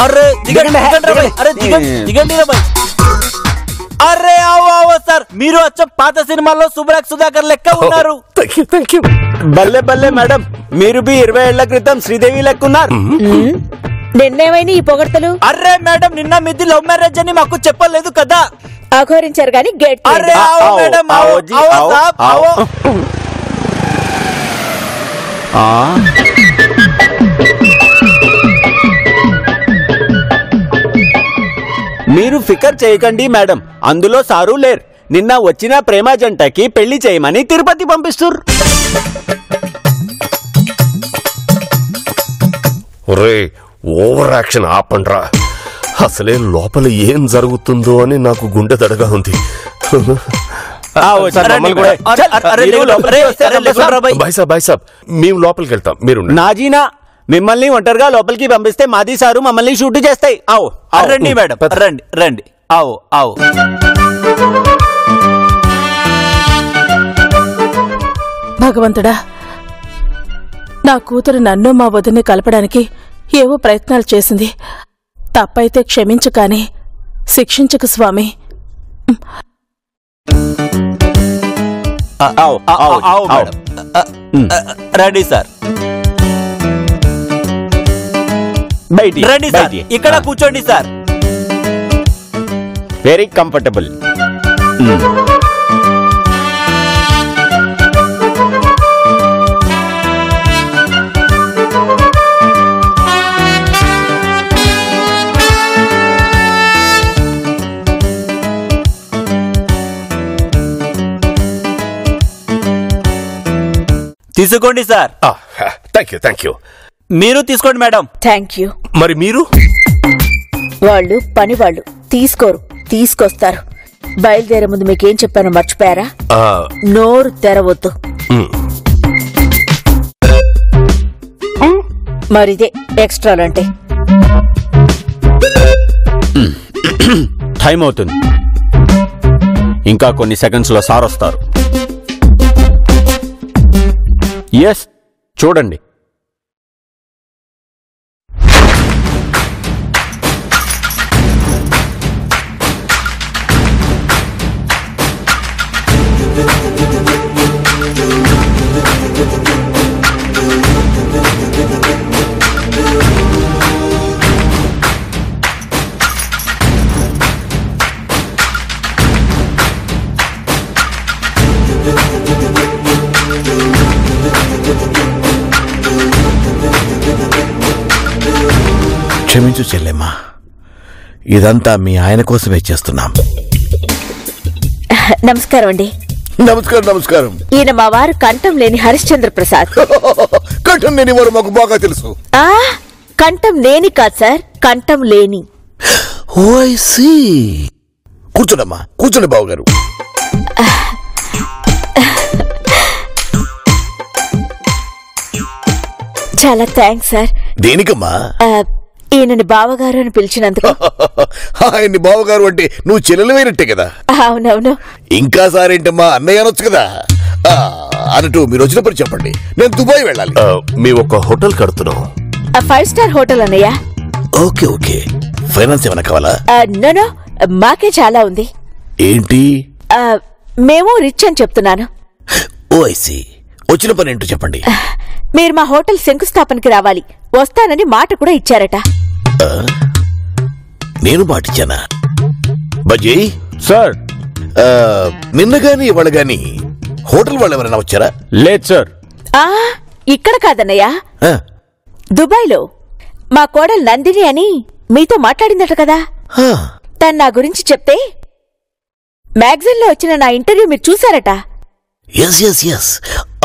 అరే దిగండి భాయ్. అరే ఆవో సార్, మీరు వచ్చే పాత సినిమాల్లో సుబ్రాక్ సుధాకర్ లెక్క ఉన్నారు. బల్లే బల్లే మేడం, మీరు 20 ఏళ్ల క్రితం శ్రీదేవి లెక్క ఉన్నారు. నిన్నేమైనా ఈ పొగడ్తలు? అరే మేడం, నిన్న మీది లవ్ మ్యారేజ్ అని మాకు చెప్పలేదు కదా. అఘోరించారు గాని గేట్. అరే ఆవో మేడం, ఆవో. మీరు ఫికర్ చేయకండి మేడం, అందులో సారు లేరు. నిన్న వచ్చిన ప్రేమ జంటకి పెళ్లి చేయమని తిరుపతి పంపిస్తున్నారు. ఓవర్ యాక్షన్ ఆపండ్రా. అసలే లోపల ఏం జరుగుతుందో అని నాకు గుండె దడగా ఉంది. మేము లోపలికి వెళ్తాం, మీరు నాజీనా మిమ్మల్ని ఒంటరిగా లోపలికి పంపిస్తే మాది సారు మమ్మల్ని షూట్ చేస్తాయి. రండి మేడం, రండి. ఆవు. భగవంతుడా, నా కూతురు నన్ను మా వదిన్ని కలపడానికి ఏవో ప్రయత్నాలు చేసింది. తప్పైతే క్షమించు, కానీ శిక్షించకు స్వామి. రండి సార్, రండి సార్, ఇక్కడ కూర్చోండి సార్. Very comfortable. తీసుకోండి సార్. Thank you. మీరు తీసుకోండి మేడం. Thank you. మరి మీరు? వాళ్ళు పని వాళ్ళు తీసుకోరు, తీసుకొస్తారు. బయలుదేరే ముందు మీకేం చెప్పానో మర్చిపోయారా? నోరు తెరవద్దు. మరిదే ఎక్స్ట్రాలంటే. టైం అవుతుంది, ఇంకా కొన్ని సెకండ్స్ లో సార్ వస్తారు. ఎస్, చూడండి. క్షమించు చెల్లెమ్మా, ఇదంతా మీ ఆయన కోసమే చేస్తున్నాం. నమస్కారం అండి. నమస్కారం. ఈయన మా వారు కంఠం లేని హరిశ్చంద్ర ప్రసాద్. కంఠం లేని వారు మాకు బాగా తెలుసు. కంఠం లేని కాదు సార్, కంఠం లేని. కూర్చోండమ్మా, కూర్చోండి బావగారు. చాలా థ్యాంక్స్ సార్. దేనికమ్మా? ఈయనని బావగారు అని పిలిచినందుకు. ఆయన్ని బావగారు అంటే నువ్వు చెల్లెలమైనట్టే కదా. అవునవును. ఇంకా సారేంటమ్మా, అన్నయ్య అనొచ్చు కదా. అన్నట్టు మీరు వచ్చినప్పుడు చెప్పండి, నేను దుబాయ్ వెళ్ళాలి. మేము ఒక హోటల్ కడుతున్నాం. 5 స్టార్ హోటల్ అన్నయ్య. ఓకే. ఫైనాన్స్ ఏమైనా కావాలా? నో, మాకే చాలా ఉంది. ఏంటి? మేము రిచ్ అని చెప్తున్నాను. వచ్చిన పని ఏంటో చెప్పండి. మీరు మా హోటల్ శంకుస్థాపనకి రావాలి, వస్తానని మాట కూడా ఇచ్చారట. నేను మాటిచ్చానా? బజీ సార్, నిన్న గాని ఇవాళ గాని హోటల్ వాళ్ళు ఎవరైనా వచ్చారా? లేదు సార్. ఇక్కడ కాదన్నయ్య, దుబాయ్లో మా కోడలు నందిని అని మీతో మాట్లాడిందట కదా. తను నా గురించి చెప్తే మ్యాగజైన్ లో వచ్చిన నా ఇంటర్వ్యూ మీరు చూశారట. ఎస్.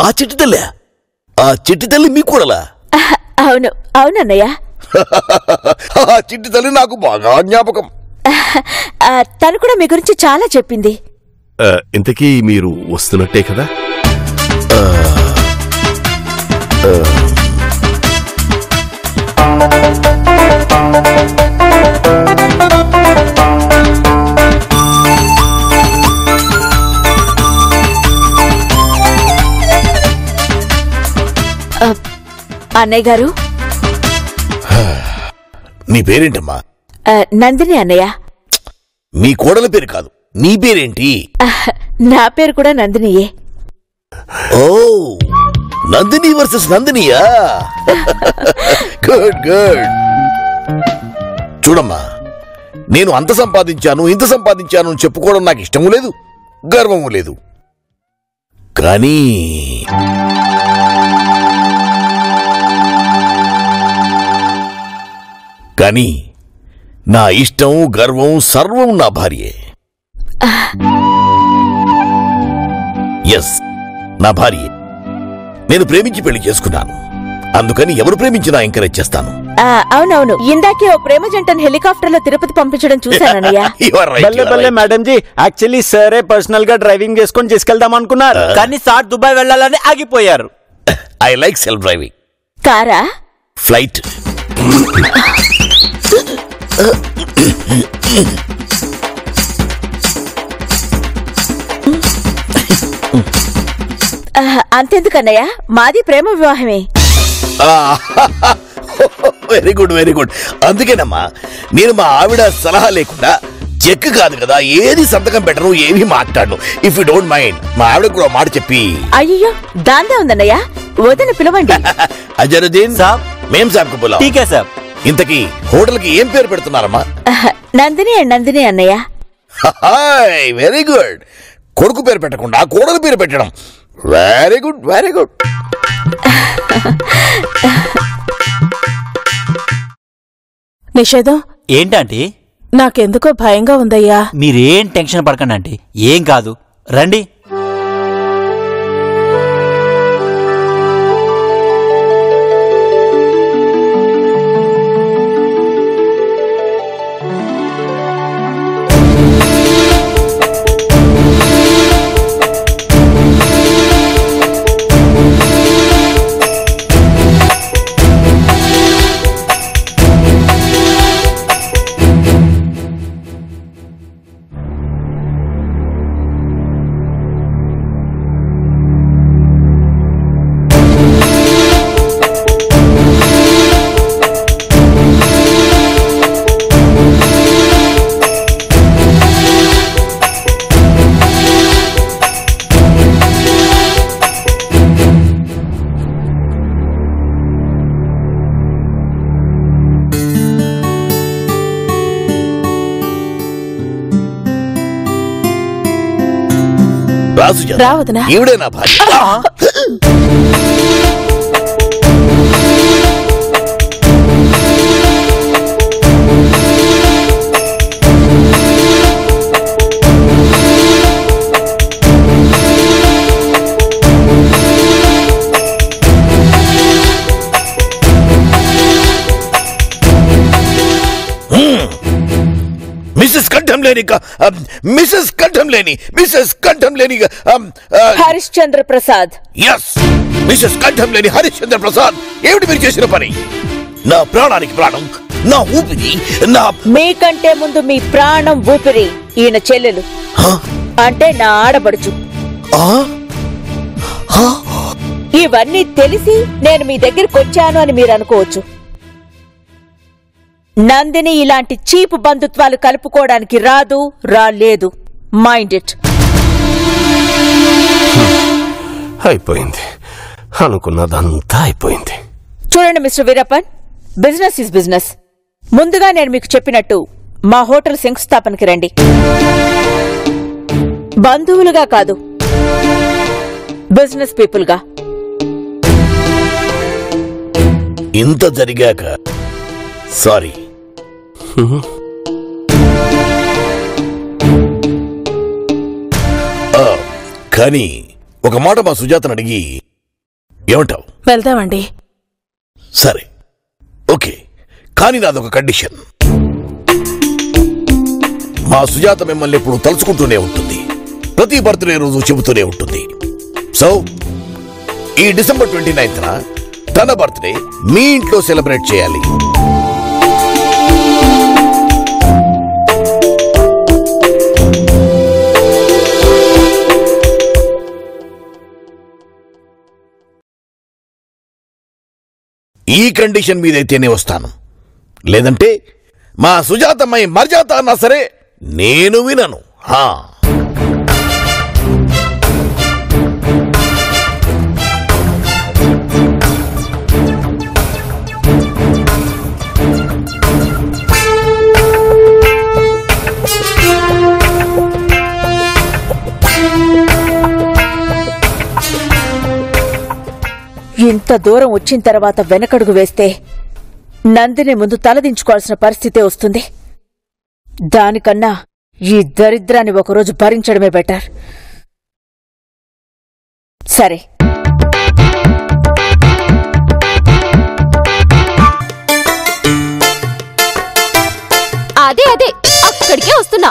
ఆ చిట్టి తల్లి మీ కూడలా? అవునన్నయ్య. ఆ చిట్టి తల్లి నాకు బాగా జ్ఞాపకం. తను కూడా మీ గురించి చాలా చెప్పింది. ఇంతకీ మీరు వస్తున్నట్టే కదా? అన్నయ్య గారు, నీ పేరేంటమ్మా? నందిని అన్నయ్య. మీ కోడల పేరు కాదు, నీ పేరేంటి? నా పేరు కూడా నందినియే. ఓ, నందిని వర్సెస్ నందినియా? Good good. చూడమ్మా, నేను అంత సంపాదించాను ఇంత సంపాదించాను అని చెప్పుకోవడం నాకు ఇష్టము లేదు, గర్వము లేదు. కానీ నా ఇష్టం గర్వం సర్వం నా భార్యే. ఎస్, నా భార్యే. నేను ప్రేమించి పెళ్లి చేసుకున్నాను, అందుకని ఎవరు ప్రేమించినా ఎంకరేజ్ చేస్తాను. అవునవును, ఇందాకే ఓ ప్రేమ జంటను హెలికాప్టర్ లో తిరుపతి పంపించడం చూశానన్నయ్య. మేడం జీ, యాక్చువల్లీ సరే పర్సనల్ గా డ్రైవింగ్ చేసుకొని తీసుకెళ్దాం అనుకున్నారు, కానీ సార్ దుబాయ్ వెళ్ళాలని ఆగిపోయారు. I like self driving. కారా? ఫ్లైట్. అంతెందుకన్నయ్య, మాది ప్రేమ వివాహమే. Very good very good. అందుకేనమ్మా నేను మా ఆవిడ సలహా లేకుండా చెక్ కాదు కదా ఏది సంతకం పెట్టను, ఏమీ మాట్లాడను. ఇఫ్ యూ డోంట్ మైండ్ మా ఆవిడ కూడా మాట చెప్పి. అయ్యో, దాందే ఉందన్నయ్య, వదిన పిలవండి. అజరుద్దీన్ సాబ్, మేం సాబ్కు బులావ్. ఠీకే సాబ్. ఇంతకీ హోటల్ కి ఏం పేరు పెడుతున్నారమ్మా? నందిని నందిని అన్నయ్య. Very good. కొడుకు పేరు పెట్టకుండా కోడలు పేరు పెట్టడం వెరీ గుడ్ వెరీ గుడ్. నిషేధం ఏంటంటే నాకెందుకో భయంగా ఉందయ్యా. మీరేం టెన్షన్ పడకండి ఆంటీ, ఏం కాదు, రండి. రావదనా ఈవిడే నా భార్య. మిస్సెస్ కంఠంలేని హరిశ్చంద్ర ప్రసాద్. ఎస్, మిస్సెస్ కంఠంలేని హరిశ్చంద్ర ప్రసాద్. ఏమిటి మీరు చేసిన పని? నా ప్రాణానికి ప్రాణం, నా ఊపిరి, నా మీకంటే ముందు మీ ప్రాణం ఊపిరి ఈయన చెల్లెలు, అంటే నా ఆడబడుచు. ఇవన్నీ తెలిసి నేను మీ దగ్గరికి వచ్చాను అని మీరు అనుకోవచ్చు. నందిని ఇలాంటి చీపు బంధుత్వాలు కలుపుకోవడానికి రాలేదు. Mind it. అయిపోయింది, అనుకున్నదంతా అయిపోయింది. చూడండి mister Veerappan, business is business. ముందుగా నేను మీకు చెప్పినట్టు మా హోటల్ శంకుస్థాపనకి రండి. బంధువులుగా కాదు, బిజినెస్ పీపుల్గా. ఇంత జరిగాక సారీ. కానీ ఒక మాట మా సుజాతను అడిగి ఏమంటావు? వెళ్దామండి. సరే, ఓకే. కానీ నాదొక కండిషన్. మా సుజాత మిమ్మల్ని ఎప్పుడు తలుచుకుంటూనే ఉంటుంది, ప్రతి బర్త్డే రోజు చెబుతూనే ఉంటుంది. సో ఈ డిసెంబర్ 29న తన బర్త్డే మీ ఇంట్లో సెలబ్రేట్ చేయాలి. ఈ కండిషన్ మీదైతేనే వస్తాను, లేదంటే మా సుజాతమ్మాయి మర్యాద అన్నా సరే నేను వినను. ఇంత దూరం వచ్చిన తర్వాత వెనకడుగు వేస్తే నందిని ముందు తలదించుకోవాల్సిన పరిస్థితే వస్తుంది. దానికన్నా ఈ దరిద్రాన్ని ఒకరోజు భరించడమే బెటర్. సరే, అదే అక్కడికే వస్తున్నా.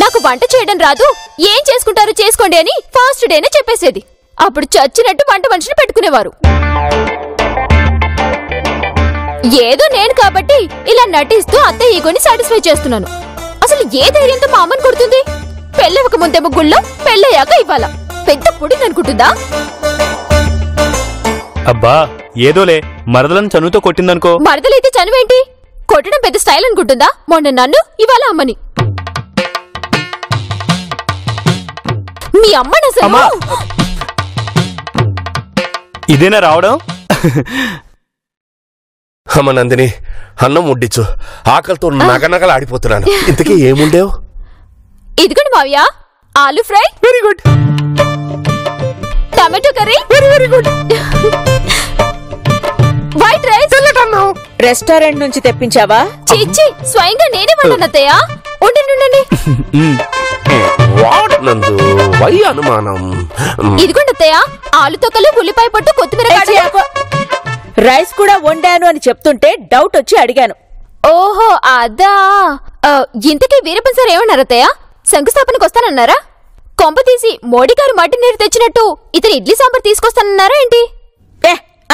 నాకు వంట చేయడం రాదు, ఏం చేసుకుంటారో చేసుకోండి అని ఫస్ట్ డేనే చెప్పేసేది. అప్పుడు చచ్చినట్టు వంట మనిషిని పెట్టుకునేవారు. ఏదో నేను కాబట్టి ఇలా నటిస్తూ అత్తయ్య ఈగోని సాటిస్ఫై చేస్తున్నాను. అసలు ఏ ధైర్యంతో మా అమ్మని కొడుతుంది? పెళ్ళవక ముందేమో గుళ్ళో, పెళ్ళయ్యాక ఇవ్వాలా? పెద్ద పుడింగ్ అనుకుంటుందా? అబ్బా ఏదోలే, మరదలను చనువుతో కొట్టిందనుకో. మరదలైతే చనువేంటి? కొట్టడం పెద్ద స్టైల్ అనుకుంటుందా? మొన్న నన్ను, ఇవాళ అమ్మని. మీ అమ్మని అసలు ఇదేనా రావడం? అమ్మ నందిని, అన్నం ముడ్డిచ్చు, ఆకలితో నగనగలు ఆడిపోతున్నాను. ఇంతకీ ఏముండేవు? ఇదిగోండి మావయ్య, ఆలు fry, very good. Tomato curry, very good. White rice. Restaurant నుంచి తెప్పించావా? చిచ్చి, స్వయంగా నేనే వండాను అత్తయ్య. ఉండండి. వాట్ నందు, వై అనుమానం? ఇదిగోండి అత్తయ్య, ఆలు తొక్కలు, ఉల్లిపాయ పొట్టు, కొత్తిమీర. రైస్ కూడా వండాను అని చెప్తుంటే డౌట్ వచ్చి అడిగాను. ఓహో అదా. ఇంతకీ వీరప్పన్ సార్ ఏమన్నారు అత్తయ్య? శంకుస్థాపనకు వస్తానన్నారా? కొంప తీసి మోడీ గారు మట్టి నీరు తెచ్చినట్టు ఇతను ఇడ్లీ సాంబార్ తీసుకొస్తానన్నారా ఏంటి?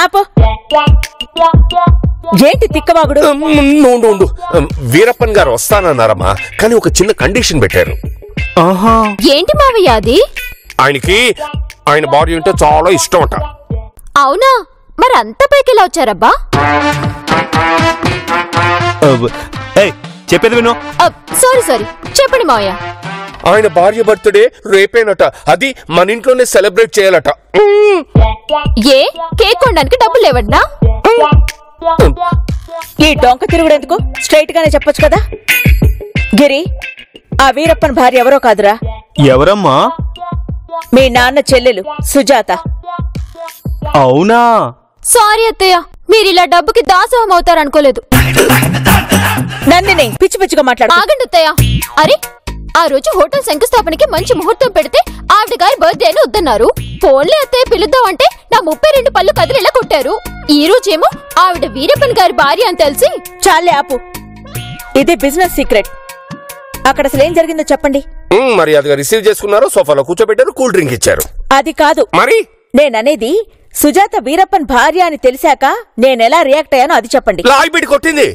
ఆపో, ఏంటి తిక్కవాగుడు? ఉండు, వీరప్పన్ గారు వస్తానన్నారమ్మా, కానీ ఒక చిన్న కండిషన్ పెట్టారు. ఏంటి మావయ్య అది? ఆయనకి ఆయన భార్య అంటే చాలా ఇష్టం అట. అవునా? మరి అంత పైకి ఎలా వచ్చారబ్బా? చెప్పేది విను. సారీ, చెప్పండి మావయ్య. ఆయన భార్య బర్త్డే రేపేనట, అది మన ఇంట్లోనే సెలబ్రేట్ చేయాలట. ఏ కేక్ కొనడానికి డబ్బులు లేవడ్నా? ఈ డొంక తిరుగుడెందుకు? స్ట్రైట్ గానే చెప్పొచ్చు కదా. గిరి, ఆ వీరప్పన్ భార్య ఎవరో కాదురా. ఎవరమ్మా? మీ నాన్న చెల్లెలు సుజాత. అవునా? సారీ అత్తయ్య, మీరిలా డబ్బుకి దాసోహం అవుతారనుకోలేదు. నందిని, పిచ్చి పిచ్చిగా మాట్లాడు. ఆగండి అత్తయ్య. అరే, ఆ రోజు హోటల్ శంకుస్థాపనకి మంచి ముహూర్తం పెడితే ఆవిడ గారి బర్త్డే అని వద్దన్నారు. ఫోన్లే అత్తయ్య పిలుద్దాం అంటే నా 32 పళ్ళు కదిలేలా కొట్టారు. ఈ రోజేమో ఆవిడ వీరప్పన్ గారి భార్య అని తెలిసి. చాలే ఆపు, ఇది బిజినెస్ సీక్రెట్. అక్కడ అసలు ఏం జరిగిందో చెప్పండి. మర్యాదగా రిసీవ్ చేసుకున్నారు, సోఫాలో కూర్చోబెట్టారు, కూల్ డ్రింక్ ఇచ్చారు. అది కాదు మరి నేననేది, సుజాత వీరప్పన్ భార్య అని తెలిసాక నేనెలా రియాక్ట్ అయ్యానో అది చెప్పండి. లాయిబిడి కొట్టింది.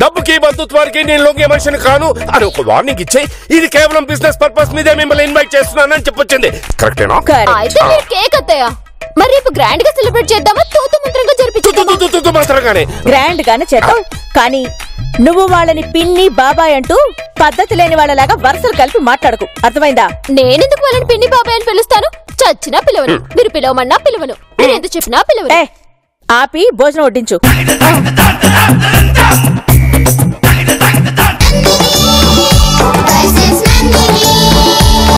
డబ్బుకి బంధుత్వానికి నేను లొంగే మనిషిని కాను అని ఒక వార్నింగ్ ఇచ్చే, ఇది కేవలం బిజినెస్ పర్పస్ మీదే మిమ్మల్ని ఇన్వైట్ చేస్తున్నానని చెప్పొచ్చింది. కరెక్టేనా? అయితే మీరు కేక్ అత్తయ్య. మరి రేపు గ్రాండ్ గా సెలబ్రేట్ చేద్దామా? తూతు మంత్రంగా జరిపించేద్దామా? గ్రాండ్ గానే చేద్దాం, కానీ నువ్వు వాళ్ళని పిన్ని బాబాయ్ అంటూ పద్ధతి లేని వాళ్ళలాగా వరుసలు కలిపి మాట్లాడకు, అర్థమైందా? నేనెందుకు వాళ్ళని పిన్ని బాబాయ్ అని పిలుస్తాను? చచ్చినా పిలవను. మీరు పిలవమన్నా పిలవను. మీరు ఎంత చెప్పినా పిలవను. ఆపి భోజనం వడ్డించు.